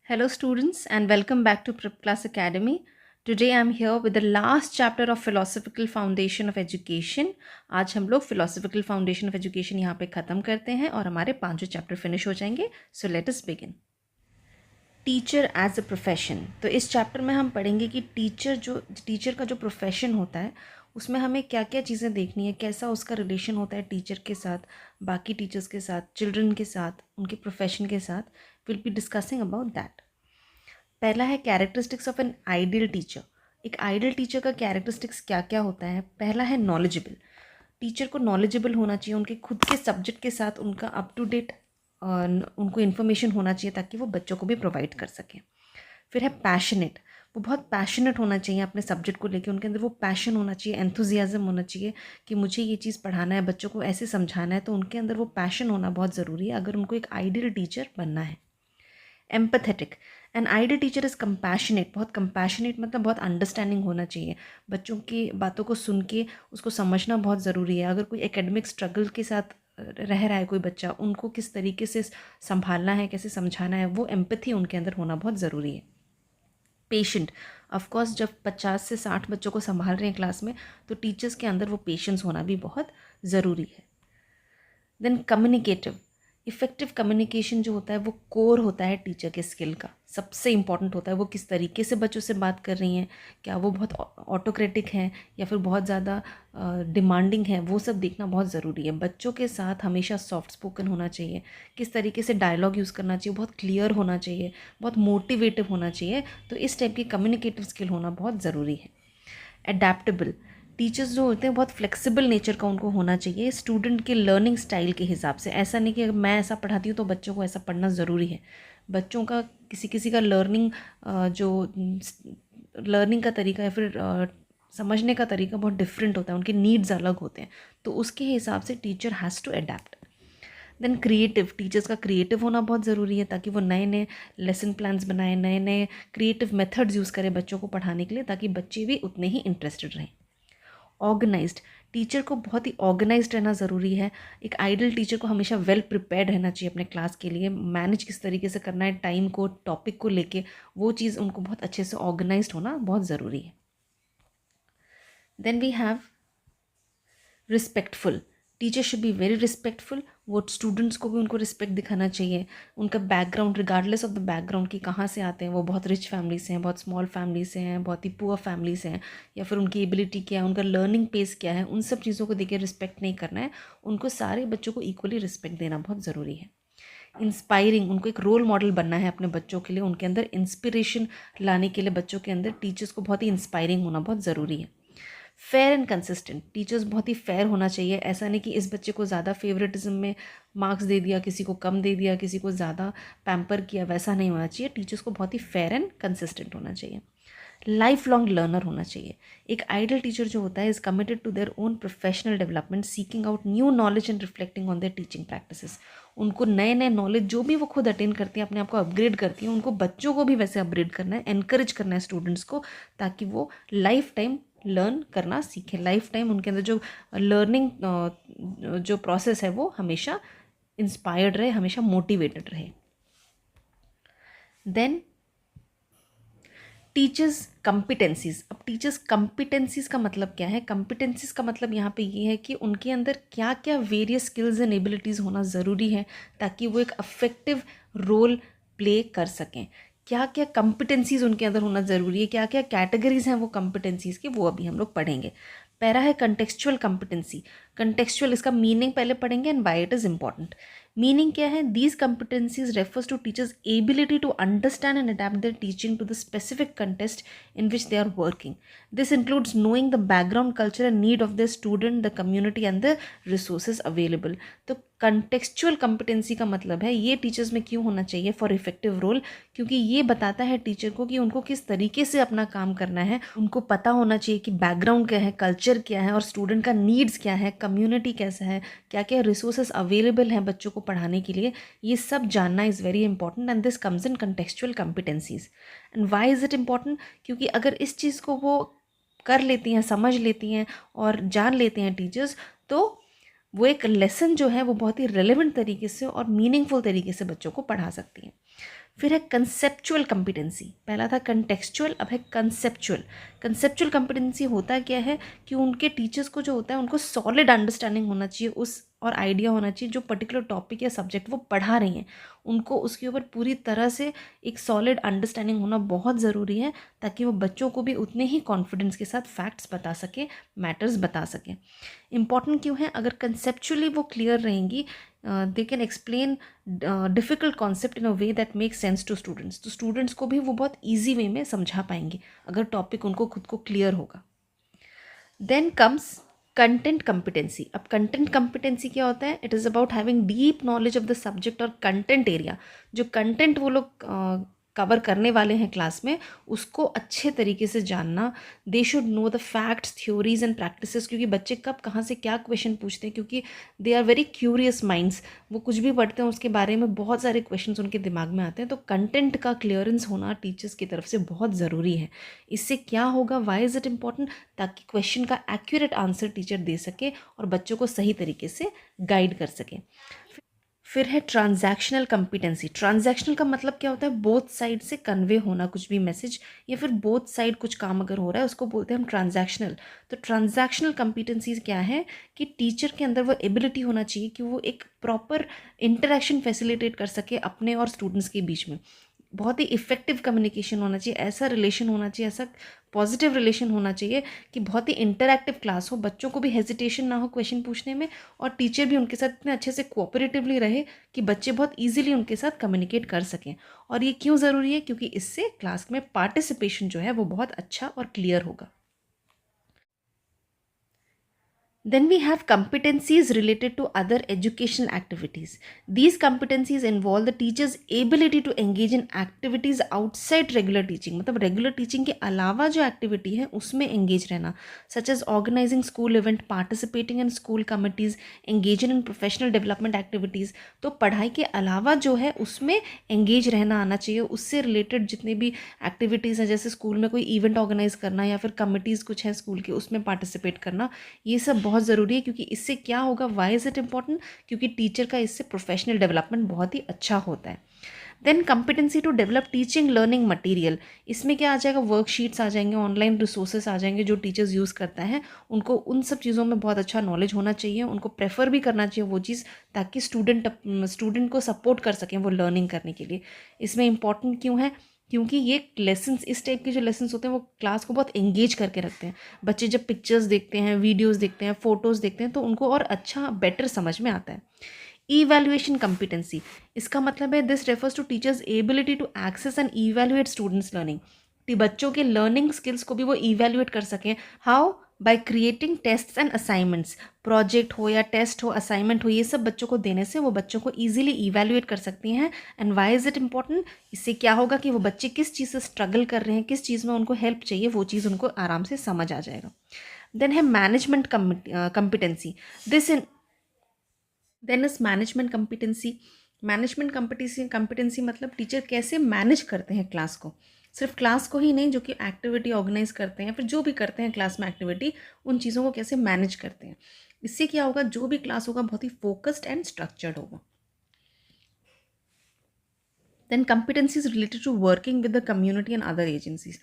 Hello, students, and welcome back to Prep Class Academy. Today I'm here with the last chapter of Philosophical Foundation of Education. आज हम लोग Philosophical Foundation of Education यहाँ पे ख़त्म करते हैं और हमारे पांचों चैप्टर फिनिश हो जाएंगे. So let us begin. Teacher as a profession. तो इस चैप्टर में हम पढ़ेंगे कि टीचर का जो प्रोफेशन होता है उसमें हमें क्या क्या चीज़ें देखनी है, कैसा उसका रिलेशन होता है टीचर के साथ, बाकी टीचर्स के साथ, चिल्ड्रन के साथ, उनके प्रोफेशन के साथ. Will be discussing about that. पहला है characteristics of an ideal teacher. एक आइडियल टीचर का कैरेक्टरिस्टिक्स क्या क्या होता है. पहला है नॉलेजेबल. टीचर को नॉलेजेबल होना चाहिए, उनके खुद के सब्जेक्ट के साथ उनका अप टू डेट उनको इन्फॉर्मेशन होना चाहिए ताकि वो बच्चों को भी प्रोवाइड कर सकें. फिर है पैशनेट. वो बहुत पैशनेट होना चाहिए अपने सब्जेक्ट को लेके, उनके अंदर वो पैशन होना चाहिए, एंथुजियाज़म होना चाहिए कि मुझे ये चीज़ पढ़ाना है, बच्चों को ऐसे समझाना है. तो उनके अंदर वो पैशन होना बहुत ज़रूरी है अगर उनको एक आइडियल टीचर बनना है. Empathetic. An ideal teacher is compassionate. बहुत कंपैशनेट मतलब बहुत अंडरस्टैंडिंग होना चाहिए. बच्चों की बातों को सुन के उसको समझना बहुत ज़रूरी है. अगर कोई एकेडमिक स्ट्रगल के साथ रह रहा है कोई बच्चा, उनको किस तरीके से संभालना है, कैसे समझाना है, वो एम्पैथी उनके अंदर होना बहुत ज़रूरी है. पेशेंट. ऑफकोर्स जब 50 से 60 बच्चों को संभाल रहे हैं क्लास में तो टीचर्स के अंदर वो पेशेंस होना भी बहुत ज़रूरी है. Then communicative. इफ़ेक्टिव कम्युनिकेशन जो होता है वो कोर होता है टीचर के स्किल का, सबसे इम्पॉर्टेंट होता है. वो किस तरीके से बच्चों से बात कर रही हैं, क्या वो बहुत ऑटोक्रेटिक हैं या फिर बहुत ज़्यादा डिमांडिंग है, वो सब देखना बहुत ज़रूरी है. बच्चों के साथ हमेशा सॉफ्ट स्पोकन होना चाहिए, किस तरीके से डायलॉग यूज़ करना चाहिए, बहुत क्लियर होना चाहिए, बहुत मोटिवेटिव होना चाहिए. तो इस टाइप की कम्युनिकेटिव स्किल होना बहुत ज़रूरी है. एडेप्टेबल. टीचर्स जो होते हैं बहुत फ्लेक्सिबल नेचर का उनको होना चाहिए स्टूडेंट के लर्निंग स्टाइल के हिसाब से. ऐसा नहीं कि अगर मैं ऐसा पढ़ाती हूँ तो बच्चों को ऐसा पढ़ना ज़रूरी है. बच्चों का किसी किसी का जो लर्निंग का तरीका या फिर समझने का तरीका बहुत डिफरेंट होता है, उनके नीड्स अलग होते हैं. तो उसके हिसाब से teacher has to adapt. Then creative. Teachers का क्रिएटिव होना बहुत ज़रूरी है ताकि वो नए नए लेसन प्लान्स बनाएं, नए नए क्रिएटिव मेथड्स यूज़ करें बच्चों को पढ़ाने के लिए ताकि बच्चे भी उतने ही इंटरेस्टेड रहें. ऑर्गेनाइज्ड. टीचर को बहुत ही ऑर्गेनाइज्ड रहना ज़रूरी है. एक आइडियल टीचर को हमेशा वेल प्रिपेयर्ड रहना चाहिए अपने क्लास के लिए, मैनेज किस तरीके से करना है टाइम को, टॉपिक को लेके, वो चीज़ उनको बहुत अच्छे से ऑर्गेनाइज्ड होना बहुत ज़रूरी है. Then we have respectful. Teacher should be very respectful. वो स्टूडेंट्स को भी उनको रिस्पेक्ट दिखाना चाहिए. उनका background, regardless of the background कि कहाँ से आते हैं, वो बहुत रिच फैमिली से हैं, बहुत स्मॉल फैमिली से हैं, बहुत ही पुअर फैमिली से हैं, या फिर उनकी एबिलिटी क्या है, उनका लर्निंग पेस क्या है, उन सब चीज़ों को देखिए रिस्पेक्ट नहीं करना है. उनको सारे बच्चों को इक्वली रिस्पेक्ट देना बहुत ज़रूरी है. इंस्पायरिंग. उनको एक रोल मॉडल बनना है अपने बच्चों के लिए, उनके अंदर इंस्पिरेशन लाने के लिए बच्चों के अंदर टीचर्स को बहुत ही इंस्पायरिंग होना बहुत ज़रूरी है. Fair and consistent. टीचर्स बहुत ही फेयर होना चाहिए. ऐसा नहीं कि इस बच्चे को ज़्यादा फेवरेटिज्म में मार्क्स दे दिया, किसी को कम दे दिया, किसी को ज़्यादा पैम्पर किया, वैसा नहीं होना चाहिए. टीचर्स को बहुत ही फेयर एंड कंसिस्टेंट होना चाहिए. लाइफ लॉन्ग लर्नर होना चाहिए. एक आइडियल टीचर जो होता है is committed to their own professional development, seeking out new knowledge and reflecting on their teaching practices. उनको नए नए नॉलेज जो भी वो खुद अटेन करती हैं, अपने आप को अपग्रेड करती हैं, उनको बच्चों को भी वैसे अपग्रेड करना है, एनकरेज करना है स्टूडेंट्स को, ताकि वो लाइफ टाइम लर्न करना सीखें. लाइफ टाइम उनके अंदर जो लर्निंग जो प्रोसेस है वो हमेशा इंस्पायर्ड रहे, हमेशा मोटिवेटेड रहे. Then teachers competencies. अब टीचर्स कम्पिटेंसीज का मतलब क्या है. कम्पिटेंसीज का मतलब यहाँ पे ये है कि उनके अंदर क्या क्या वेरियस स्किल्स एंड एबिलिटीज़ होना ज़रूरी है ताकि वो एक अफेक्टिव रोल प्ले कर सकें. क्या क्या कम्पिटेंसीज उनके अंदर होना ज़रूरी है, क्या क्या कैटेगरीज हैं वो कम्पिटेंसीज के, वो अभी हम लोग पढ़ेंगे. पहला है कंटेक्चुअल कम्पिटेंसी. कंटेक्चुअल, इसका मीनिंग पहले पढ़ेंगे and why it is important. Meaning क्या है. These competencies refers to teachers ability to understand and adapt their teaching to the specific context in which they are working. This includes knowing the background, culture and need of their student, the community and the resources available. तो contextual competency का मतलब है ये teachers में क्यों होना चाहिए for effective role, क्योंकि ये बताता है टीचर को कि उनको किस तरीके से अपना काम करना है. उनको पता होना चाहिए कि बैकग्राउंड क्या है, कल्चर क्या है और स्टूडेंट का नीड्स क्या है, कम्युनिटी कैसा है, क्या क्या रिसोर्सेज अवेलेबल हैं बच्चों को पढ़ाने के लिए. ये सब जानना is very important and this comes in contextual competencies. And why is it important, क्योंकि अगर इस चीज़ को वो कर लेती हैं, समझ लेती हैं और जान लेते हैं टीचर्स, तो वो एक लेसन जो है वो बहुत ही रेलेवेंट तरीके से और मीनिंगफुल तरीके से बच्चों को पढ़ा सकती हैं. फिर है कंसेप्चुअल कॉम्पिटेंसी, पहला था कंटेक्सचुअल, अब है कंसेप्चुअल। कंसेप्चुअल कॉम्पिटेंसी होता क्या है कि उनके टीचर्स को जो होता है उनको सॉलिड अंडरस्टैंडिंग होना चाहिए उस और आइडिया होना चाहिए जो पर्टिकुलर टॉपिक या सब्जेक्ट वो पढ़ा रही हैं, उनको उसके ऊपर पूरी तरह से एक सॉलिड अंडरस्टैंडिंग होना बहुत ज़रूरी है, ताकि वो बच्चों को भी उतने ही कॉन्फिडेंस के साथ फैक्ट्स बता सकें, मैटर्स बता सकें। इम्पॉर्टेंट क्यों है? अगर कंसेप्चुअली वो क्लियर रहेंगी, they can explain difficult concept in a way that make sense to students, तो स्टूडेंट्स को भी वो बहुत ईजी वे में समझा पाएंगे अगर टॉपिक उनको खुद को क्लियर होगा। Then comes content competency. अब कंटेंट कॉम्पिटेंसी क्या होता है? It is about having deep knowledge of the subject और कंटेंट एरिया। जो कंटेंट वो लोग कवर करने वाले हैं क्लास में, उसको अच्छे तरीके से जानना। They should know the facts, theories and practices, क्योंकि बच्चे कब कहाँ से क्या क्वेश्चन पूछते हैं, क्योंकि they are very curious minds. वो कुछ भी पढ़ते हैं उसके बारे में बहुत सारे क्वेश्चंस उनके दिमाग में आते हैं, तो कंटेंट का क्लियरेंस होना टीचर्स की तरफ से बहुत ज़रूरी है। इससे क्या होगा, वाई इज़ इट इम्पॉर्टेंट? ताकि क्वेश्चन का एक्यूरेट आंसर टीचर दे सके और बच्चों को सही तरीके से गाइड कर सके। फिर है ट्रांजैक्शनल कॉम्पिटेंसी। ट्रांजैक्शनल का मतलब क्या होता है? बोथ साइड से कन्वे होना कुछ भी मैसेज, या फिर बोथ साइड कुछ काम अगर हो रहा है उसको बोलते हैं हम ट्रांजैक्शनल। तो ट्रांजैक्शनल कॉम्पिटेंसीज क्या है कि टीचर के अंदर वो एबिलिटी होना चाहिए कि वो एक प्रॉपर इंटरेक्शन फैसिलिटेट कर सके अपने और स्टूडेंट्स के बीच में। बहुत ही इफ़ेक्टिव कम्युनिकेशन होना चाहिए, ऐसा रिलेशन होना चाहिए, ऐसा पॉजिटिव रिलेशन होना चाहिए कि बहुत ही इंटरैक्टिव क्लास हो, बच्चों को भी हेजिटेशन ना हो क्वेश्चन पूछने में, और टीचर भी उनके साथ इतने अच्छे से कोऑपरेटिवली रहे कि बच्चे बहुत ईजिली उनके साथ कम्युनिकेट कर सकें। और ये क्यों ज़रूरी है? क्योंकि इससे क्लास में पार्टिसिपेशन जो है वो बहुत अच्छा और क्लियर होगा। Then we have competencies related to other educational activities. These competencies involve the teacher's ability to engage in activities outside regular teaching. मतलब regular teaching के अलावा जो activity है उसमें engage रहना, such as organizing school event, participating in school committees, engaging in professional development activities. तो पढ़ाई के अलावा जो है उसमें engage रहना आना चाहिए, उससे related जितने भी activities हैं, जैसे स्कूल में कोई event organize करना या फिर committees कुछ हैं स्कूल के उसमें participate करना, ये सब बहुत ज़रूरी है। क्योंकि इससे क्या होगा, वाई इज़ इट इम्पॉर्टेंट? क्योंकि टीचर का इससे प्रोफेशनल डेवलपमेंट बहुत ही अच्छा होता है। Then competency to develop teaching learning material. इसमें क्या आ जाएगा? वर्कशीट्स आ जाएंगे, ऑनलाइन रिसोर्सेस आ जाएंगे जो टीचर्स यूज़ करता है, उनको उन सब चीज़ों में बहुत अच्छा नॉलेज होना चाहिए, उनको प्रेफर भी करना चाहिए वो चीज़, ताकि स्टूडेंट को सपोर्ट कर सकें वो लर्निंग करने के लिए। इसमें इंपॉर्टेंट क्यों है? क्योंकि ये लेसन्स, इस टाइप के जो लेसन्स होते हैं वो क्लास को बहुत एंगेज करके रखते हैं। बच्चे जब पिक्चर्स देखते हैं, वीडियोस देखते हैं, फोटोज़ देखते हैं, तो उनको और अच्छा बेटर समझ में आता है। इवैल्यूएशन कॉम्पिटेंसी, इसका मतलब है this refers to teachers ability to access and evaluate students learning, कि बच्चों के लर्निंग स्किल्स को भी वो इवैल्यूएट कर सकें। How? By creating tests and assignments. Project हो या टेस्ट हो, असाइनमेंट हो, ये सब बच्चों को देने से वो बच्चों को ईजिली इवैल्यूएट कर सकती हैं। And why is it important? इससे क्या होगा कि वो बच्चे किस चीज़ से स्ट्रगल कर रहे हैं, किस चीज़ में उनको हेल्प चाहिए, वो चीज़ उनको आराम से समझ आ जाएगा। देन है management competency. This in then is management competency. Management competency मतलब टीचर कैसे मैनेज करते हैं क्लास को, सिर्फ क्लास को ही नहीं, जो कि एक्टिविटी ऑर्गेनाइज करते हैं, फिर जो भी करते हैं क्लास में एक्टिविटी, उन चीज़ों को कैसे मैनेज करते हैं। इससे क्या होगा, जो भी क्लास होगा बहुत ही फोकस्ड एंड स्ट्रक्चर्ड होगा। Then competencies related to working with the community and other agencies.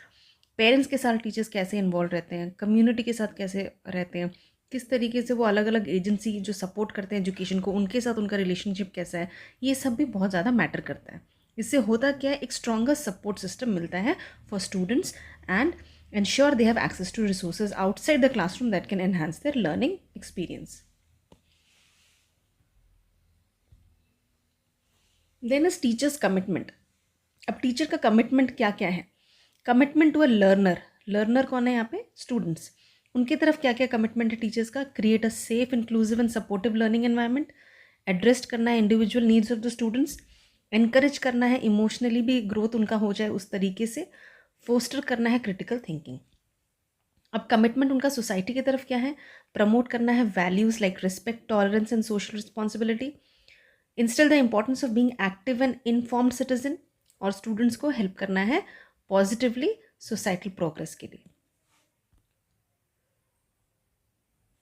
Parents के साथ टीचर्स कैसे इन्वॉल्व रहते हैं, कम्युनिटी के साथ कैसे रहते हैं, किस तरीके से वो अलग अलग एजेंसी जो सपोर्ट करते हैं एजुकेशन को, उनके साथ उनका रिलेशनशिप कैसा है, ये सब भी बहुत ज़्यादा मैटर करता है। इससे होता क्या है, एक स्ट्रॉन्गर सपोर्ट सिस्टम मिलता है for students and ensure they have access to resources outside the classroom that can enhance their learning experience. Then is teachers commitment. अब टीचर का कमिटमेंट क्या क्या है? Commitment to a learner. Learner कौन है यहाँ पे? स्टूडेंट्स। उनकी तरफ क्या क्या कमिटमेंट है टीचर्स का? Create a safe, inclusive and supportive learning environment, address करना है individual needs of the students, encourage करना है इमोशनली भी ग्रोथ उनका हो जाए उस तरीके से, फोस्टर करना है क्रिटिकल थिंकिंग। अब कमिटमेंट उनका सोसाइटी की तरफ क्या है? प्रमोट करना है values like respect, tolerance and social responsibility, instil the importance of being active and informed citizen, और स्टूडेंट्स को हेल्प करना है पॉजिटिवली सोसाइटल प्रोग्रेस के लिए।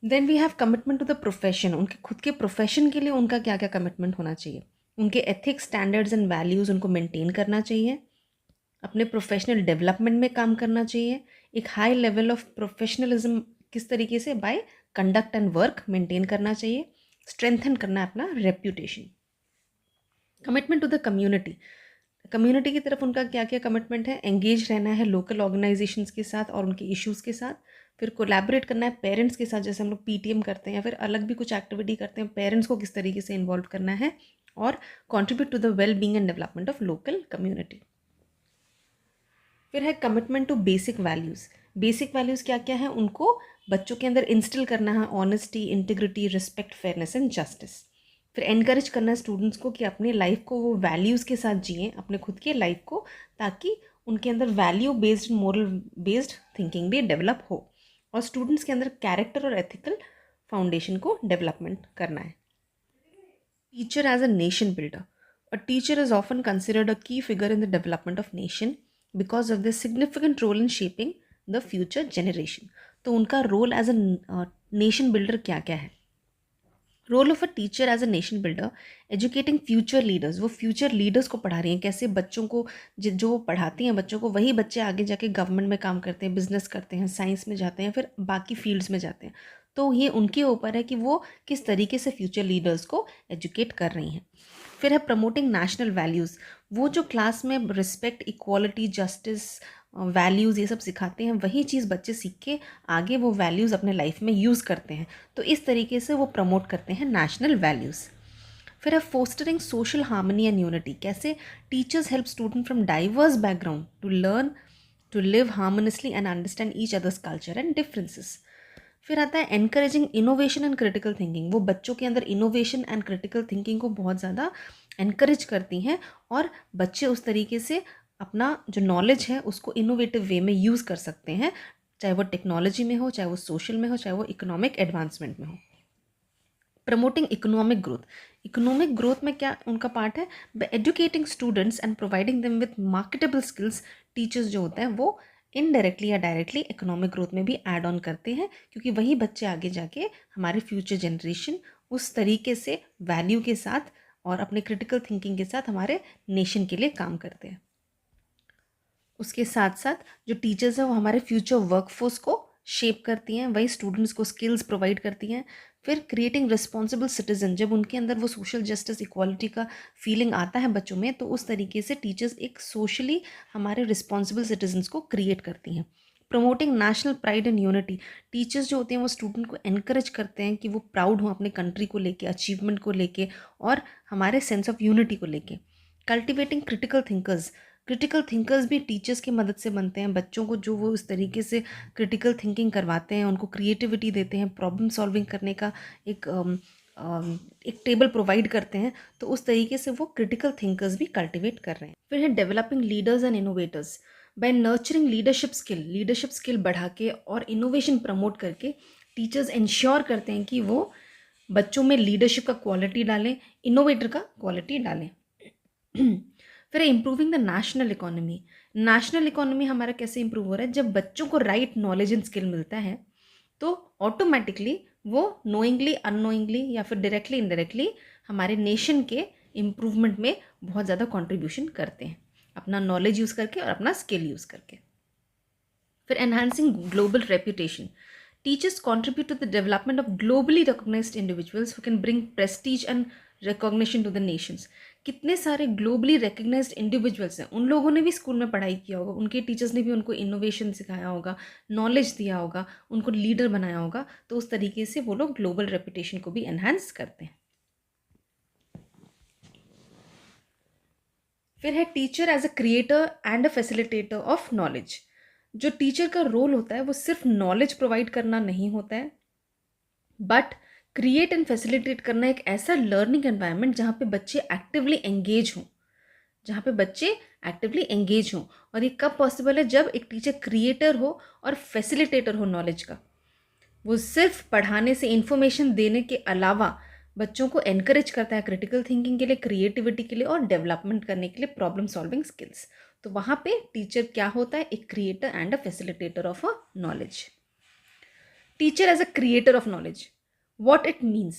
Then we have commitment to the profession. उनके खुद के प्रोफेशन के लिए उनका क्या क्या कमिटमेंट होना चाहिए? उनके एथिक्स, स्टैंडर्ड्स एंड वैल्यूज़ उनको मेंटेन करना चाहिए, अपने प्रोफेशनल डेवलपमेंट में काम करना चाहिए, एक हाई लेवल ऑफ प्रोफेशनलिज्म किस तरीके से by conduct and work maintain करना चाहिए, स्ट्रेंथन करना है अपना reputation. Commitment to the community, community की तरफ उनका क्या क्या कमिटमेंट है, एंगेज रहना है लोकल ऑर्गेनाइजेशंस के साथ और उनके इश्यूज़ के साथ, फिर कोलैबोरेट करना है पेरेंट्स के साथ, जैसे हम लोग पीटीएम करते हैं या फिर अलग भी कुछ एक्टिविटी करते हैं, पेरेंट्स को किस तरीके से इन्वॉल्व करना है, और contribute to the well being and development of local community. फिर है commitment to basic values. Basic values क्या क्या है, उनको बच्चों के अंदर इंस्टिल करना है honesty, integrity, respect, fairness and justice. फिर एनकरेज करना है स्टूडेंट्स को कि अपने लाइफ को वो वैल्यूज़ के साथ जिएं, अपने खुद के लाइफ को, ताकि उनके अंदर value based, moral based thinking भी डेवलप हो, और स्टूडेंट्स के अंदर कैरेक्टर और एथिकल फाउंडेशन को डेवलपमेंट करना है। Teacher as a nation builder, a teacher is often considered a key figure in the development of nation because of their significant role in shaping the future generation. तो उनका role as a nation builder क्या क्या है? Role of a teacher as a nation builder, educating future leaders, वो future leaders को पढ़ा रही हैं, कैसे बच्चों को जो वो पढ़ाती हैं बच्चों को, वही बच्चे आगे जाके गवर्नमेंट में काम करते हैं, बिजनेस करते हैं, साइंस में जाते हैं, फिर बाकी फील्ड्स में जाते हैं। तो ये उनके ऊपर है कि वो किस तरीके से फ्यूचर लीडर्स को एजुकेट कर रही हैं। फिर है प्रमोटिंग नेशनल वैल्यूज़, वो जो क्लास में रिस्पेक्ट, इक्वालिटी, जस्टिस, वैल्यूज़ ये सब सिखाते हैं, वही चीज़ बच्चे सीख के आगे वो वैल्यूज़ अपने लाइफ में यूज़ करते हैं। तो इस तरीके से वो प्रमोट करते हैं नेशनल वैल्यूज़। फिर है fostering social harmony and unity, कैसे teachers help student from diverse background to learn to live harmoniously and understand each others culture and differences. फिर आता है encouraging innovation and critical thinking, वो बच्चों के अंदर इनोवेशन एंड क्रिटिकल थिंकिंग को बहुत ज़्यादा एनकरेज करती हैं, और बच्चे उस तरीके से अपना जो नॉलेज है उसको इनोवेटिव वे में यूज़ कर सकते हैं, चाहे वो टेक्नोलॉजी में हो, चाहे वो सोशल में हो, चाहे वो इकोनॉमिक एडवांसमेंट में हो। Promoting economic growth, economic growth में क्या उनका पार्ट है, by educating students and providing them with marketable skills. Teachers जो होते हैं वो इनडायरेक्टली या डायरेक्टली इकोनॉमिक ग्रोथ में भी ऐड ऑन करते हैं, क्योंकि वही बच्चे आगे जाके हमारे फ्यूचर जनरेशन उस तरीके से वैल्यू के साथ और अपने क्रिटिकल थिंकिंग के साथ हमारे नेशन के लिए काम करते हैं। उसके साथ साथ जो टीचर्स हैं वो हमारे फ्यूचर वर्कफोर्स को शेप करती हैं, वही स्टूडेंट्स को स्किल्स प्रोवाइड करती हैं। फिर क्रिएटिंग रिस्पॉन्सिबल सिटीजन, जब उनके अंदर वो सोशल जस्टिस, इक्वालिटी का फीलिंग आता है बच्चों में, तो उस तरीके से टीचर्स एक सोशली हमारे रिस्पॉन्सिबल सिटीजन्स को क्रिएट करती हैं। Promoting national pride and unity, teachers जो होते हैं वो स्टूडेंट को एनकरेज करते हैं कि वो प्राउड हों अपने कंट्री को लेके, अचीवमेंट को लेके, और हमारे सेंस ऑफ यूनिटी को लेके। Cultivating critical thinkers, critical thinkers भी टीचर्स की मदद से बनते हैं, बच्चों को जो वो इस तरीके से क्रिटिकल थिंकिंग करवाते हैं, उनको क्रिएटिविटी देते हैं, प्रॉब्लम सॉल्विंग करने का एक टेबल प्रोवाइड करते हैं, तो उस तरीके से वो क्रिटिकल थिंकर्स भी कल्टिवेट कर रहे हैं। फिर है developing leaders and innovators, by nurturing leadership skill बढ़ा के और इनोवेशन प्रमोट करके टीचर्स इंश्योर करते हैं कि वो बच्चों में लीडरशिप का क्वालिटी डालें, इनोवेटर का क्वालिटी डालें। फिर improving the national economy, national economy हमारा कैसे इंप्रूव हो रहा है, जब बच्चों को राइट नॉलेज एंड स्किल मिलता है तो ऑटोमेटिकली वो नोइंगली, अननोइंगली या फिर डायरेक्टली इनडायरेक्टली हमारे नेशन के इम्प्रूवमेंट में बहुत ज़्यादा कंट्रीब्यूशन करते हैं, अपना नॉलेज यूज़ करके और अपना स्किल यूज़ करके। फिर enhancing global reputation, teachers contribute to the development of globally recognized individuals who can bring prestige and recognition to the nations। कितने सारे ग्लोबली रिकग्नाइज्ड इंडिविजुअल्स हैं, उन लोगों ने भी स्कूल में पढ़ाई किया होगा, उनके टीचर्स ने भी उनको इनोवेशन सिखाया होगा, नॉलेज दिया होगा, उनको लीडर बनाया होगा, तो उस तरीके से वो लोग ग्लोबल रेपुटेशन को भी एनहांस करते हैं। फिर है teacher as a creator and a facilitator of knowledge, जो टीचर का रोल होता है वो सिर्फ नॉलेज प्रोवाइड करना नहीं होता है, बट क्रिएट एंड फैसिलिटेट करना एक ऐसा लर्निंग एनवायरनमेंट जहाँ पे बच्चे एक्टिवली एंगेज हों, जहाँ पे बच्चे एक्टिवली एंगेज हों। और ये कब पॉसिबल है, जब एक टीचर क्रिएटर हो और फैसिलिटेटर हो नॉलेज का। वो सिर्फ पढ़ाने से, इंफॉर्मेशन देने के अलावा बच्चों को एनकरेज करता है क्रिटिकल थिंकिंग के लिए, क्रिएटिविटी के लिए और डेवलपमेंट करने के लिए, प्रॉब्लम सॉल्विंग स्किल्स। तो वहाँ पे टीचर क्या होता है, एक creator and a facilitator of a knowledge. Teacher as a creator of knowledge, what it means,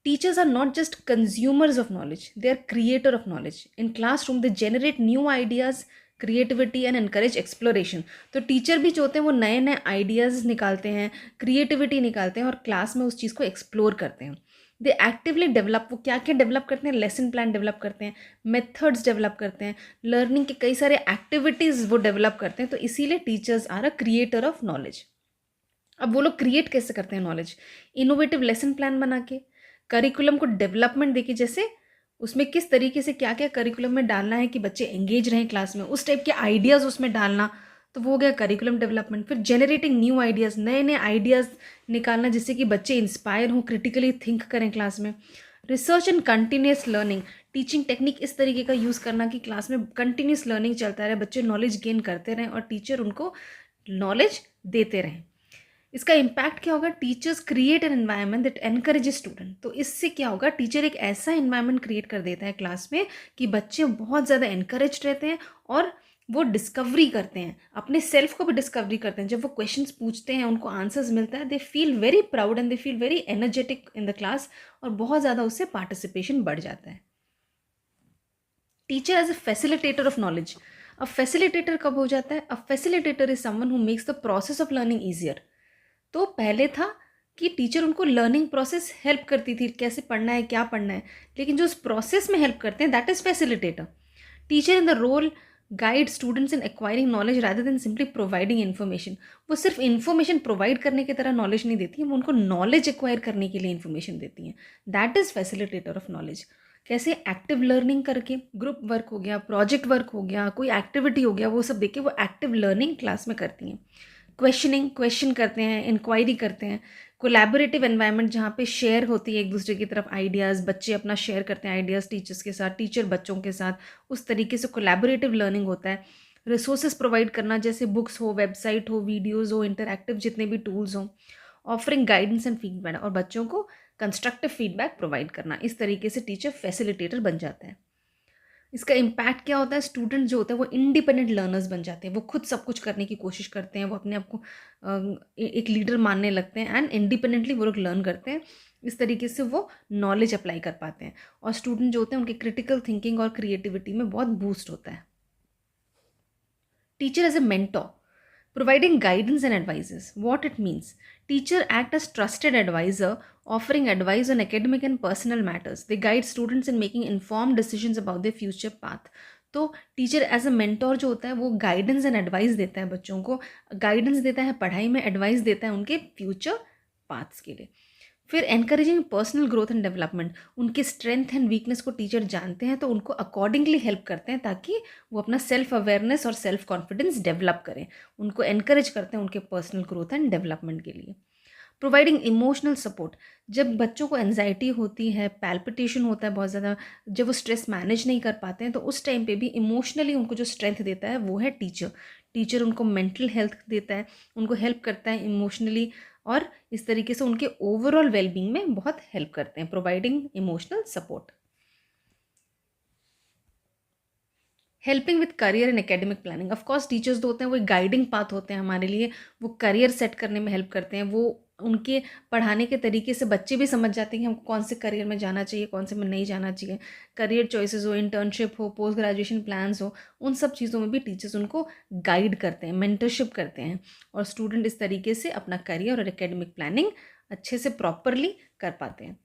Teachers are not just consumers of knowledge, they are creator of knowledge. In classroom, they generate new ideas, creativity and encourage exploration. तो teacher भी जो होते हैं वो नए नए ideas निकालते हैं, क्रिएटिविटी निकालते हैं और क्लास में उस चीज़ को एक्सप्लोर करते हैं. दे एक्टिवली डेवलप. वो क्या क्या डेवलप करते हैं? लेसन प्लान डेवलप करते हैं, मेथड्स डेवलप करते हैं, लर्निंग के कई सारे एक्टिविटीज़ वो डेवलप करते हैं. तो इसीलिए teachers are a creator of knowledge. अब वो लोग क्रिएट कैसे करते हैं नॉलेज? इनोवेटिव लेसन प्लान बना के, करिकुलम को डेवलपमेंट देखिए, जैसे उसमें किस तरीके से क्या क्या करिकुलम में डालना है कि बच्चे एंगेज रहें क्लास में, उस टाइप के आइडियाज़ उसमें डालना. तो वो हो गया करिकुलम डेवलपमेंट. फिर जेनरेटिंग न्यू आइडियाज़, नए नए आइडियाज़ निकालना जिससे कि बच्चे इंस्पायर हों, क्रिटिकली थिंक करें क्लास में. Research and continuous learning, teaching technique इस तरीके का यूज़ करना कि क्लास में कंटिन्यूस लर्निंग चलता रहे, बच्चे नॉलेज गेन करते रहें और टीचर उनको नॉलेज देते रहें. इसका इम्पैक्ट क्या होगा? Teachers create an environment that encourages student. तो इससे क्या होगा? टीचर एक ऐसा एनवायरनमेंट क्रिएट कर देता है क्लास में कि बच्चे बहुत ज़्यादा एनकरेज रहते हैं और वो डिस्कवरी करते हैं, अपने सेल्फ को भी डिस्कवरी करते हैं. जब वो क्वेश्चंस पूछते हैं, उनको आंसर्स मिलता है, they feel very proud and they feel very energetic in the class और बहुत ज़्यादा उससे पार्टिसिपेशन बढ़ जाता है. Teacher as a facilitator of knowledge. अब फैसिलिटेटर कब हो जाता है? A facilitator is someone who makes the process of learning easier. तो पहले था कि टीचर उनको लर्निंग प्रोसेस हेल्प करती थी, कैसे पढ़ना है, क्या पढ़ना है, लेकिन जो उस प्रोसेस में हेल्प करते हैं that is facilitator. Teacher in the role guide students in acquiring knowledge rather than simply providing information. वो सिर्फ इन्फॉर्मेशन प्रोवाइड करने की तरह नॉलेज नहीं देती हैं, वो उनको नॉलेज एक्वायर करने के लिए इन्फॉर्मेशन देती हैं. That is facilitator of knowledge. कैसे? एक्टिव लर्निंग करके, ग्रुप वर्क हो गया, प्रोजेक्ट वर्क हो गया, कोई एक्टिविटी हो गया, वो सब देख के वो एक्टिव लर्निंग क्लास में करती हैं. क्वेश्चन करते हैं, इंक्वायरी करते हैं. कोलैबोरेटिव एनवायरनमेंट जहाँ पे शेयर होती है एक दूसरे की तरफ आइडियाज़, बच्चे अपना शेयर करते हैं आइडियाज़ टीचर्स के साथ, टीचर बच्चों के साथ, उस तरीके से कोलैबोरेटिव लर्निंग होता है. रिसोर्सेज प्रोवाइड करना, जैसे बुक्स हो, वेबसाइट हो, वीडियोज़ हो, इंटरैक्टिव जितने भी टूल्स हों. ऑफरिंग गाइडेंस एंड फीडबैक, और बच्चों को कंस्ट्रक्टिव फीडबैक प्रोवाइड करना. इस तरीके से टीचर फैसिलिटेटर बन जाता है. इसका इम्पैक्ट क्या होता है? स्टूडेंट जो होते हैं वो इंडिपेंडेंट लर्नर्स बन जाते हैं, वो खुद सब कुछ करने की कोशिश करते हैं, वो अपने आप को एक लीडर मानने लगते हैं एंड इंडिपेंडेंटली वो लोग लर्न करते हैं. इस तरीके से वो नॉलेज अप्लाई कर पाते हैं और स्टूडेंट जो होते हैं उनकी क्रिटिकल थिंकिंग और क्रिएटिविटी में बहुत बूस्ट होता है. Teacher as a mentor, providing guidance and advices. What it means: teacher act as trusted advisor, offering advice on academic and personal matters. They guide students in making informed decisions about their future path. तो teacher as a mentor जो होता है वो guidance and advice देता है बच्चों को, guidance देता है पढ़ाई में, एडवाइस देता है उनके फ्यूचर पाथ्स के लिए. फिर encouraging personal growth and development. उनके स्ट्रेंथ एंड वीकनेस को टीचर जानते हैं तो उनको अकॉर्डिंगली हेल्प करते हैं ताकि वो अपना सेल्फ अवेयरनेस और सेल्फ कॉन्फिडेंस डेवलप करें. उनको एनकरेज करते हैं उनके पर्सनल ग्रोथ एंड डेवलपमेंट के लिए. Providing emotional support. जब बच्चों को एनजाइटी होती है, पैल्पिटेशन होता है बहुत ज़्यादा, जब वो स्ट्रेस मैनेज नहीं कर पाते हैं, तो उस टाइम पे भी इमोशनली उनको जो स्ट्रेंथ देता है वो है टीचर. टीचर उनको मेंटल हेल्थ देता है, उनको हेल्प करता है इमोशनली और इस तरीके से उनके ओवरऑल वेलबींग में बहुत हेल्प करते हैं. Providing emotional support. Helping with career and academic planning. Of course teachers जो होते हैं वो एक गाइडिंग पाथ होते हैं हमारे लिए, वो करियर सेट करने में हेल्प करते हैं. वो उनके पढ़ाने के तरीके से बच्चे भी समझ जाते हैं कि हमको कौन से करियर में जाना चाहिए, कौन से में नहीं जाना चाहिए. करियर चॉइसेस हो, इंटर्नशिप हो, पोस्ट ग्रेजुएशन प्लान्स हो, उन सब चीज़ों में भी टीचर्स उनको गाइड करते हैं, मेंटरशिप करते हैं और स्टूडेंट इस तरीके से अपना करियर और एकेडमिक प्लानिंग अच्छे से प्रॉपरली कर पाते हैं.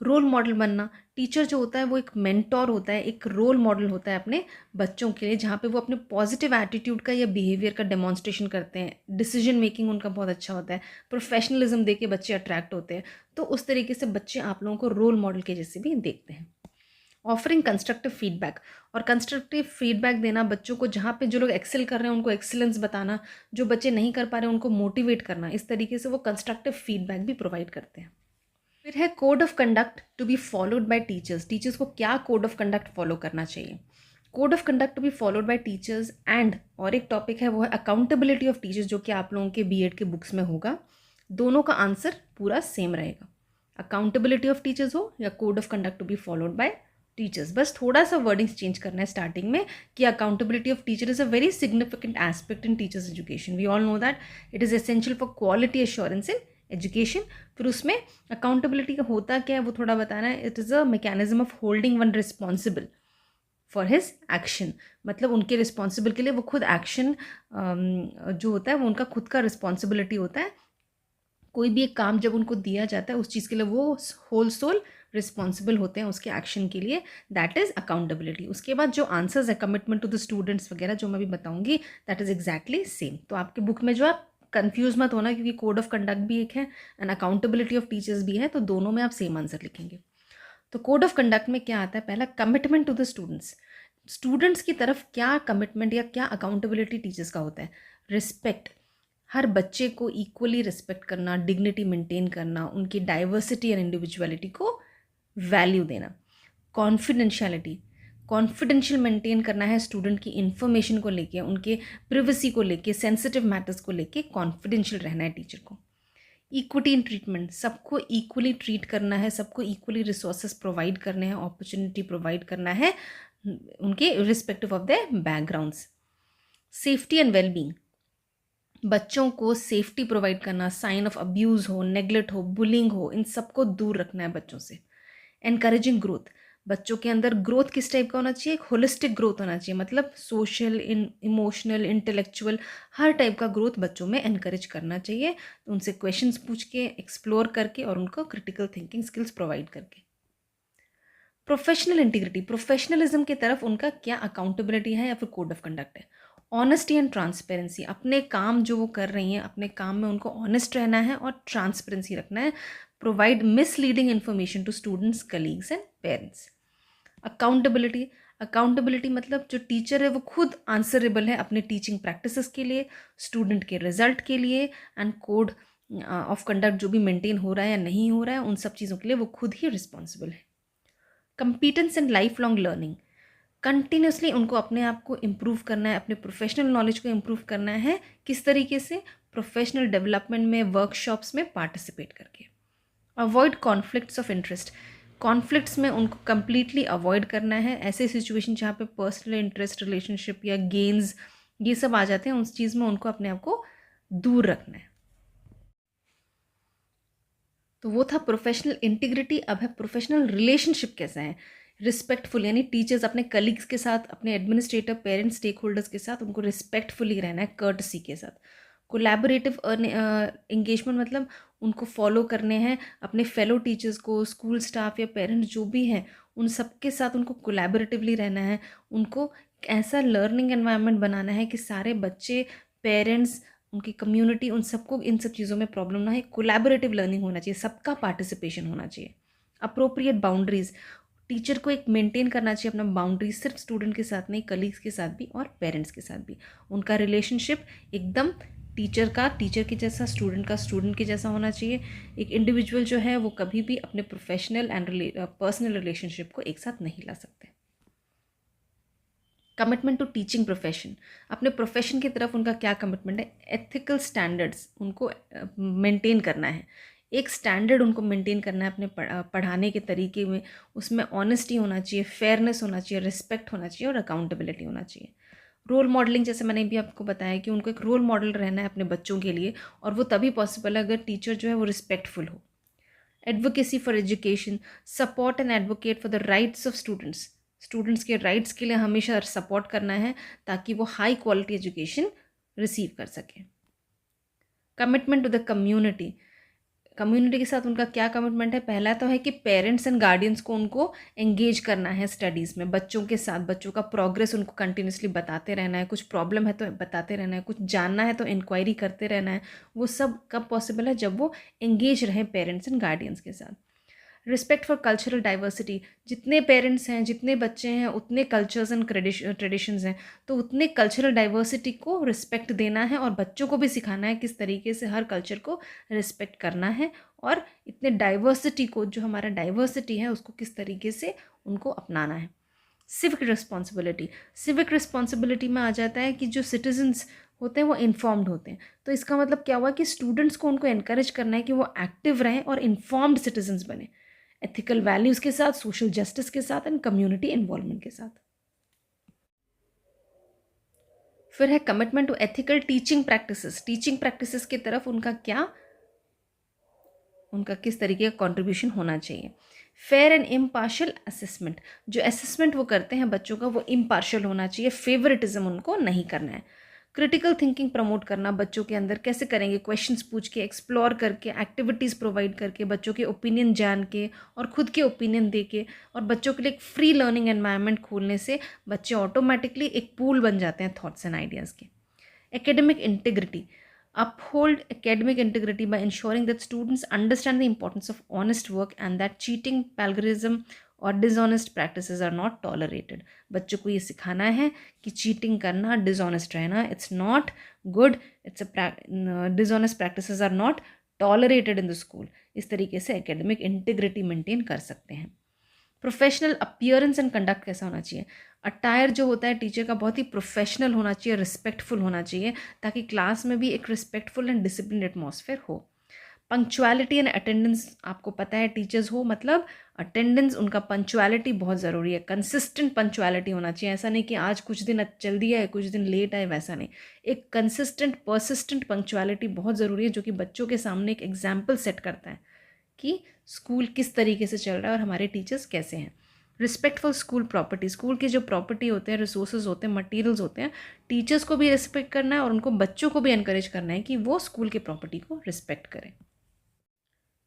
रोल मॉडल बनना. टीचर जो होता है वो एक मेंटोर होता है, एक रोल मॉडल होता है अपने बच्चों के लिए, जहाँ पे वो अपने पॉजिटिव एटीट्यूड का या बिहेवियर का डेमॉन्स्ट्रेशन करते हैं. डिसीजन मेकिंग उनका बहुत अच्छा होता है, प्रोफेशनलिज्म दे के बच्चे अट्रैक्ट होते हैं. तो उस तरीके से बच्चे आप लोगों को रोल मॉडल के जैसे भी देखते हैं. Offering constructive feedback. और कंस्ट्रक्टिव फीडबैक देना बच्चों को, जहाँ पे जो लोग एक्सेल कर रहे हैं उनको एक्सीलेंस बताना, जो बच्चे नहीं कर पा रहे हैं उनको मोटिवेट करना. इस तरीके से वो कंस्ट्रक्टिव फीडबैक भी प्रोवाइड करते हैं. फिर है code of conduct to be followed by teachers. Teachers को क्या कोड ऑफ कंडक्ट फॉलो करना चाहिए? Code of conduct to be followed by teachers and, और एक टॉपिक है वो है अकाउंटेबिलिटी ऑफ टीचर्स, जो कि आप लोगों के बीएड के बुक्स में होगा. दोनों का आंसर पूरा सेम रहेगा, अकाउंटेबिलिटी ऑफ टीचर्स हो या code of conduct to be followed by teachers. बस थोड़ा सा वर्डिंग्स चेंज करना है स्टार्टिंग में कि accountability of teacher is a very significant aspect in teachers education. We all know that it is essential for quality assurance in education. फिर उसमें accountability का होता क्या है वो थोड़ा बताना है। It is a mechanism of holding one responsible for his action, मतलब उनके रिस्पॉन्सिबल के लिए वो खुद एक्शन जो होता है वो उनका खुद का रिस्पॉन्सिबिलिटी होता है। कोई भी एक काम जब उनको दिया जाता है उस चीज़ के लिए वो होल सोल रिस्पॉन्सिबल होते हैं उसके एक्शन के लिए, दैट इज़ अकाउंटेबिलिटी। उसके बाद जो आंसर्स है कमिटमेंट टू द स्टूडेंट्स वगैरह जो मैं भी बताऊंगी, दैट इज़ एग्जैक्टली सेम। तो आपके बुक में जो आप कंफ्यूज मत होना, क्योंकि कोड ऑफ कंडक्ट भी एक है एंड अकाउंटेबिलिटी ऑफ टीचर्स भी है, तो दोनों में आप सेम आंसर लिखेंगे। तो कोड ऑफ कंडक्ट में क्या आता है, पहला commitment to the students. Students की तरफ क्या कमिटमेंट या क्या अकाउंटेबिलिटी टीचर्स का होता है। रिस्पेक्ट, हर बच्चे को इक्वली रिस्पेक्ट करना, डिग्निटी मेंटेन करना, उनकी डाइवर्सिटी एंड इंडिविजुअलिटी को वैल्यू देना। कॉन्फिडेंशियलिटी, कॉन्फिडेंशियल मेंटेन करना है स्टूडेंट की इन्फॉर्मेशन को लेके, उनके प्रिवेसी को लेके, सेंसिटिव मैटर्स को लेके कॉन्फिडेंशियल रहना है टीचर को। इक्विटी इन ट्रीटमेंट, सबको इक्वली ट्रीट करना है, सबको इक्वली रिसोर्सेज प्रोवाइड करने हैं, अपॉर्चुनिटी प्रोवाइड करना है उनके respective of their backgrounds. Safety and wellbeing, बच्चों को सेफ्टी प्रोवाइड करना, साइन ऑफ अब्यूज़ हो, नेग्लेक्ट हो, बुलिंग हो, इन सबको दूर रखना है बच्चों से। एनकरेजिंग ग्रोथ, बच्चों के अंदर ग्रोथ किस टाइप का होना चाहिए, एक होलिस्टिक ग्रोथ होना चाहिए, मतलब सोशल, इमोशनल, इंटेलेक्चुअल, हर टाइप का ग्रोथ बच्चों में एनकरेज करना चाहिए। तो उनसे क्वेश्चंस पूछ के, एक्सप्लोर करके और उनको क्रिटिकल थिंकिंग स्किल्स प्रोवाइड करके। प्रोफेशनल इंटीग्रिटी, प्रोफेशनलिज्म की तरफ उनका क्या अकाउंटेबिलिटी है या फिर कोड ऑफ कंडक्ट है। ऑनेस्टी एंड ट्रांसपेरेंसी, अपने काम जो वो कर रही हैं अपने काम में उनको ऑनेस्ट रहना है और ट्रांसपेरेंसी रखना है। Provide misleading information to students, colleagues and parents. Accountability, accountability मतलब जो टीचर है वो खुद आंसरेबल है अपने टीचिंग प्रैक्टिसेस के लिए, स्टूडेंट के रिजल्ट के लिए एंड कोड ऑफ कंडक्ट जो भी मेंटेन हो रहा है या नहीं हो रहा है उन सब चीज़ों के लिए वो खुद ही रिस्पॉन्सिबल है। कंपीटेंस and life long learning, continuously उनको अपने आप को इम्प्रूव करना है, अपने प्रोफेशनल नॉलेज को इम्प्रूव करना है। किस तरीके से, प्रोफेशनल डेवलपमेंट में, वर्कशॉप्स में पार्टिसिपेट करके। Avoid conflicts of interest, conflicts में उनको कंप्लीटली अवॉइड करना है। ऐसे सिचुएशन जहाँ पे पर्सनल इंटरेस्ट, रिलेशनशिप या गेन्स ये सब आ जाते हैं उस चीज़ में उनको अपने आप को दूर रखना है। तो वो था प्रोफेशनल इंटीग्रिटी। अब है प्रोफेशनल रिलेशनशिप कैसा है। रिस्पेक्टफुल, यानी टीचर्स अपने कलीग्स के साथ, अपने एडमिनिस्ट्रेटर, पेरेंट्स, स्टेक होल्डर्स के साथ उनको रिस्पेक्टफुली रहना है, कर्टसी के साथ। कोलैबोरेटिव एंगेजमेंट मतलब उनको फॉलो करने हैं अपने फेलो टीचर्स को, स्कूल स्टाफ या पेरेंट्स जो भी हैं उन सबके साथ उनको कोलैबोरेटिवली रहना है। उनको ऐसा लर्निंग एनवायरनमेंट बनाना है कि सारे बच्चे, पेरेंट्स, उनकी कम्युनिटी, उन सबको इन सब चीज़ों में प्रॉब्लम ना है। कोलैबोरेटिव लर्निंग होना चाहिए, सबका पार्टिसिपेशन होना चाहिए। अप्रोप्रिएट बाउंड्रीज, टीचर को एक मेंटेन करना चाहिए अपना बाउंड्रीज, सिर्फ स्टूडेंट के साथ नहीं, कलीग्स के साथ भी और पेरेंट्स के साथ भी। उनका रिलेशनशिप एकदम टीचर का टीचर के जैसा, स्टूडेंट का स्टूडेंट के जैसा होना चाहिए। एक इंडिविजुअल जो है वो कभी भी अपने प्रोफेशनल एंड पर्सनल रिलेशनशिप को एक साथ नहीं ला सकते। कमिटमेंट टू टीचिंग प्रोफेशन, अपने प्रोफेशन की तरफ उनका क्या कमिटमेंट है। एथिकल स्टैंडर्ड्स उनको मेंटेन करना है, एक स्टैंडर्ड उनको मेंटेन करना है अपने पढ़ाने के तरीके में। उसमें ऑनेस्टी होना चाहिए, फेयरनेस होना चाहिए, रिस्पेक्ट होना चाहिए और अकाउंटेबिलिटी होना चाहिए। रोल मॉडलिंग, जैसे मैंने भी आपको बताया कि उनको एक रोल मॉडल रहना है अपने बच्चों के लिए, और वो तभी पॉसिबल है अगर टीचर जो है वो रिस्पेक्टफुल हो। Advocacy for education, support and advocate for the rights of students, students के राइट्स के लिए हमेशा सपोर्ट करना है ताकि वो हाई क्वालिटी एजुकेशन रिसीव कर सकें। Commitment to the community, community के साथ उनका क्या कमिटमेंट है। पहला तो है कि पेरेंट्स एंड गार्डियंस को उनको एंगेज करना है स्टडीज़ में, बच्चों के साथ बच्चों का प्रोग्रेस उनको कंटिन्यूसली बताते रहना है, कुछ प्रॉब्लम है तो बताते रहना है, कुछ जानना है तो इंक्वायरी करते रहना है। वो सब कब पॉसिबल है, जब वो एंगेज रहें पेरेंट्स एंड गार्डियंस के साथ। रिस्पेक्ट फॉर कल्चरल डाइवर्सिटी, जितने पेरेंट्स हैं, जितने बच्चे हैं, उतने कल्चर्स एंड ट्रेडिशंस हैं, तो उतने कल्चरल डाइवर्सिटी को रिस्पेक्ट देना है और बच्चों को भी सिखाना है किस तरीके से हर कल्चर को रिस्पेक्ट करना है, और इतने डाइवर्सिटी को, जो हमारा डाइवर्सिटी है उसको किस तरीके से उनको अपनाना है। सिविक रिस्पॉन्सिबिलिटी, सिविक रिस्पॉन्सिबिलिटी में आ जाता है कि जो सिटीजन्स होते हैं वो इन्फॉर्म्ड होते हैं। तो इसका मतलब क्या हुआ कि स्टूडेंट्स को उनको एनकरेज करना है कि वो एक्टिव रहें और इन्फॉर्म्ड सिटीजन्स बने, एथिकल वैल्यूज़ के साथ, सोशल जस्टिस के साथ एंड कम्युनिटी इन्वॉल्वमेंट के साथ। फिर है commitment to ethical teaching practices, teaching practices की तरफ उनका क्या उनका किस तरीके का कंट्रीब्यूशन होना चाहिए। फेयर एंड इम्पार्शियल असेसमेंट, जो असेसमेंट वो करते हैं बच्चों का वो इम्पार्शियल होना चाहिए, फेवरेटिज्म उनको नहीं करना है। क्रिटिकल थिंकिंग प्रमोट करना बच्चों के अंदर कैसे करेंगे, क्वेश्चंस पूछ के, एक्सप्लोर करके, एक्टिविटीज़ प्रोवाइड करके, बच्चों के ओपिनियन जान के और खुद के ओपिनियन दे के, और बच्चों के लिए एक फ्री लर्निंग एनवायरनमेंट खोलने से बच्चे ऑटोमेटिकली एक पूल बन जाते हैं थॉट्स एंड आइडियाज़ के। Academic integrity, uphold academic integrity by ensuring that students understand the importance of honest work and that cheating, plagiarism और dishonest practices are not tolerated। बच्चों को ये सिखाना है कि चीटिंग करना, डिसऑनेस्ट रहना, it's not good, it's dishonest practices are not tolerated in the school. इस तरीके से एकेडमिक इंटीग्रिटी मेंटेन कर सकते हैं। प्रोफेशनल अपीयरेंस एंड कंडक्ट कैसा होना चाहिए, अटायर जो होता है टीचर का बहुत ही प्रोफेशनल होना चाहिए, रिस्पेक्टफुल होना चाहिए, ताकि क्लास में भी एक रिस्पेक्टफुल एंड डिसिप्लिन एटमॉस्फेयर हो। पंक्चुअलिटी एंड अटेंडेंस, आपको पता है टीचर्स हो मतलब अटेंडेंस, उनका पंक्चुअलिटी बहुत ज़रूरी है, कंसिस्टेंट पंक्चुअलिटी होना चाहिए। ऐसा नहीं कि आज कुछ दिन जल्दी आए कुछ दिन लेट आए, वैसा नहीं, एक कंसिस्टेंट परसिस्टेंट पंक्चुअलिटी बहुत ज़रूरी है, जो कि बच्चों के सामने एक एग्जाम्पल सेट करता है कि स्कूल किस तरीके से चल रहा है और हमारे टीचर्स कैसे हैं। रिस्पेक्टफुल स्कूल प्रॉपर्टी, स्कूल की जो प्रॉपर्टी होते हैं, रिसोर्सेज होते हैं, मटेरियल्स होते हैं, टीचर्स को भी रिस्पेक्ट करना है और उनको बच्चों को भी एनकरेज करना है कि वो स्कूल के प्रॉपर्टी को रिस्पेक्ट करें।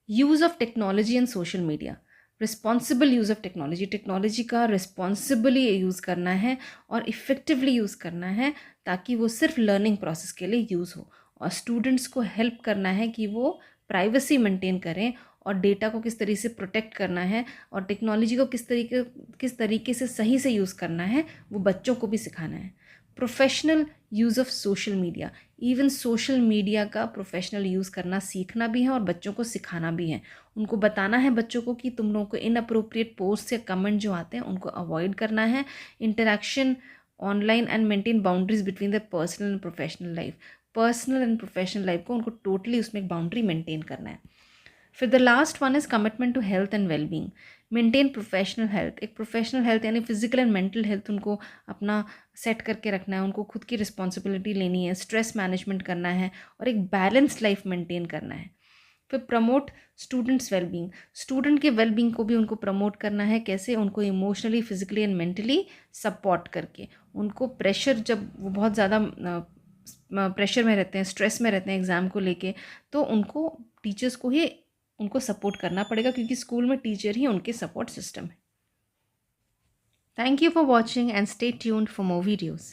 Use of technology and social media, responsible use of technology, technology का रिस्पॉन्सिबली यूज़ करना है और इफ़ेक्टिवली यूज़ करना है, ताकि वो सिर्फ लर्निंग प्रोसेस के लिए यूज़ हो, और स्टूडेंट्स को हेल्प करना है कि वो प्राइवेसी मेंटेन करें और डेटा को किस तरीके से प्रोटेक्ट करना है और टेक्नोलॉजी को किस तरीके से सही से यूज़ करना है, वो बच्चों को भी सिखाना है। Professional use of social media, even social media का प्रोफेशनल यूज़ करना सीखना भी है और बच्चों को सिखाना भी है। उनको बताना है बच्चों को कि तुम लोगों को इनअप्रोप्रिएट पोस्ट या कमेंट जो आते हैं उनको अवॉइड करना है। Interaction online and maintain boundaries between the personal and professional life, personal and professional life को उनको टोटली उसमें एक बाउंड्री मेंटेन करना है। फिर the last one is commitment to health and wellbeing, maintain professional health, एक प्रोफेशनल हेल्थ यानी physical and mental health उनको अपना सेट करके रखना है, उनको खुद की रिस्पॉन्सिबिलिटी लेनी है, स्ट्रेस मैनेजमेंट करना है और एक बैलेंस्ड लाइफ मेंटेन करना है। फिर प्रमोट स्टूडेंट्स वेलबींग, स्टूडेंट के वेलबींग को भी उनको प्रमोट करना है, कैसे, उनको emotionally, physically and mentally support करके। उनको प्रेशर, जब वो बहुत ज़्यादा प्रेशर में रहते हैं, स्ट्रेस में रहते हैं एग्ज़ाम को लेके, तो उनको टीचर्स को ही उनको सपोर्ट करना पड़ेगा, क्योंकि स्कूल में टीचर ही उनके सपोर्ट सिस्टम है। Thank you for watching and stay tuned for more videos.